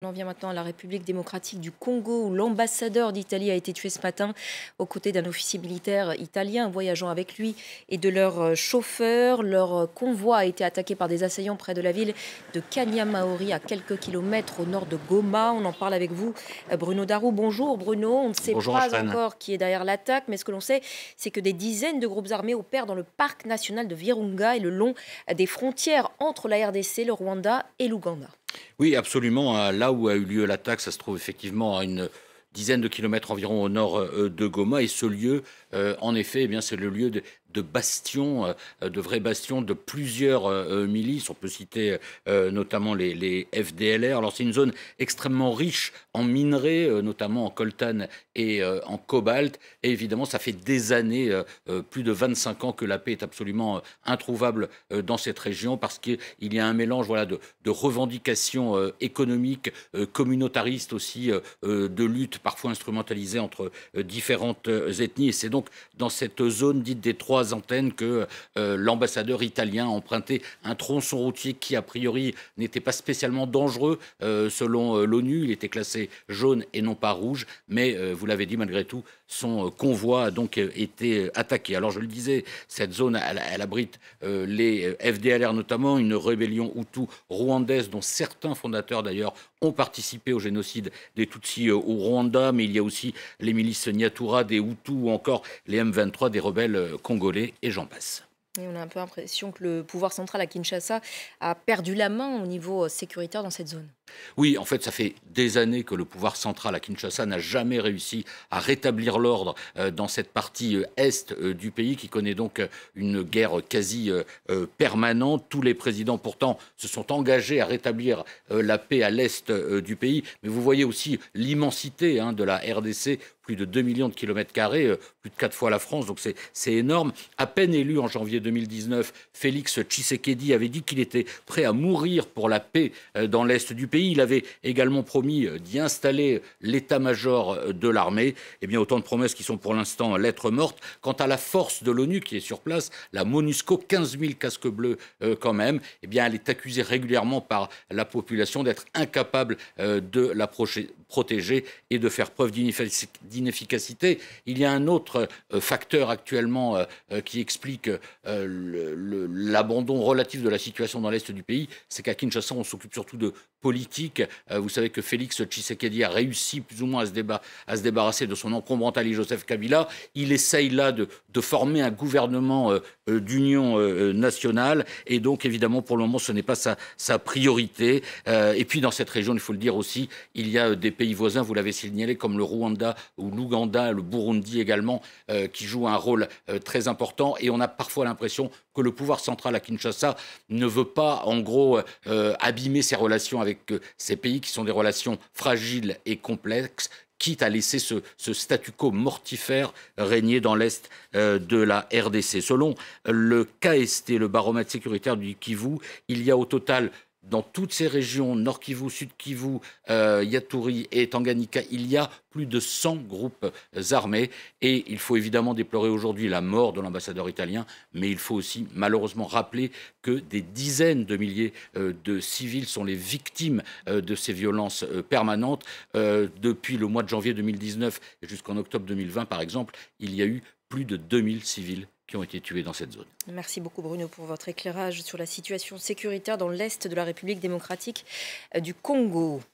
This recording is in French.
On en vient maintenant à la République démocratique du Congo, où l'ambassadeur d'Italie a été tué ce matin aux côtés d'un officier militaire italien voyageant avec lui et de leur chauffeur. Leur convoi a été attaqué par des assaillants près de la ville de Kanyamaori, à quelques kilomètres au nord de Goma. On en parle avec vous, Bruno Darou. Bonjour Bruno, on ne sait Bonjour pas Anchana. encore qui est derrière l'attaque, mais ce que l'on sait, c'est que des dizaines de groupes armés opèrent dans le parc national de Virunga et le long des frontières entre la RDC, le Rwanda et l'Ouganda. Oui, absolument. Là où a eu lieu l'attaque, ça se trouve effectivement à une dizaine de kilomètres environ au nord de Goma. Et ce lieu, en effet, eh bien, c'est le lieu de bastions, de vrais bastions de plusieurs milices. On peut citer notamment les FDLR. Alors c'est une zone extrêmement riche en minerais, notamment en coltan et en cobalt. Et évidemment, ça fait des années, plus de 25 ans que la paix est absolument introuvable dans cette région parce qu'il y a un mélange voilà, de revendications économiques, communautaristes aussi, de lutte parfois instrumentalisée entre différentes ethnies. Et c'est donc dans cette zone dite des trois antennes que l'ambassadeur italien a emprunté un tronçon routier qui, a priori, n'était pas spécialement dangereux selon l'ONU. Il était classé jaune et non pas rouge. Mais vous l'avez dit, malgré tout, son convoi a donc été attaqué. Alors, je le disais, cette zone, elle abrite les FDLR notamment, une rébellion Hutu rwandaise dont certains fondateurs d'ailleurs ont participé au génocide des Tutsis au Rwanda, mais il y a aussi les milices Nyatura des Hutus ou encore les M23 des rebelles congolais et j'en passe. Et on a un peu l'impression que le pouvoir central à Kinshasa a perdu la main au niveau sécuritaire dans cette zone. Oui, en fait, ça fait des années que le pouvoir central à Kinshasa n'a jamais réussi à rétablir l'ordre dans cette partie est du pays qui connaît donc une guerre quasi permanente. Tous les présidents, pourtant, se sont engagés à rétablir la paix à l'est du pays. Mais vous voyez aussi l'immensité de la RDC, plus de 2 millions de kilomètres carrés, plus de 4 fois la France, donc c'est énorme. À peine élu en janvier 2019, Félix Tshisekedi avait dit qu'il était prêt à mourir pour la paix dans l'est du pays. Il avait également promis d'y installer l'état-major de l'armée. Eh bien, autant de promesses qui sont pour l'instant lettres mortes. Quant à la force de l'ONU qui est sur place, la MONUSCO, 15 000 casques bleus quand même, eh bien, elle est accusée régulièrement par la population d'être incapable de la protéger et de faire preuve d'inefficacité. Il y a un autre facteur actuellement qui explique l'abandon relatif de la situation dans l'est du pays, c'est qu'à Kinshasa, on s'occupe surtout de politique. Vous savez que Félix Tshisekedi a réussi plus ou moins à se débarrasser de son encombrant allié Joseph Kabila. Il essaye là de former un gouvernement d'union nationale et donc évidemment pour le moment ce n'est pas sa priorité. Et puis dans cette région, il faut le dire aussi, il y a des pays voisins, vous l'avez signalé, comme le Rwanda ou l'Ouganda, le Burundi également, qui jouent un rôle très important et on a parfois l'impression que le pouvoir central à Kinshasa ne veut pas en gros abîmer ses relations avec ces pays qui sont des relations fragiles et complexes, quitte à laisser ce statu quo mortifère régner dans l'est de la RDC. Selon le KST, le baromètre sécuritaire du Kivu, il y a au total dans toutes ces régions, Nord Kivu, Sud Kivu, Yaturi et Tanganyika, il y a plus de 100 groupes armés. Et il faut évidemment déplorer aujourd'hui la mort de l'ambassadeur italien, mais il faut aussi malheureusement rappeler que des dizaines de milliers de civils sont les victimes de ces violences permanentes. Depuis le mois de janvier 2019 jusqu'en octobre 2020, par exemple, il y a eu plus de 2000 civils qui ont été tués dans cette zone. Merci beaucoup Bruno pour votre éclairage sur la situation sécuritaire dans l'est de la République démocratique du Congo.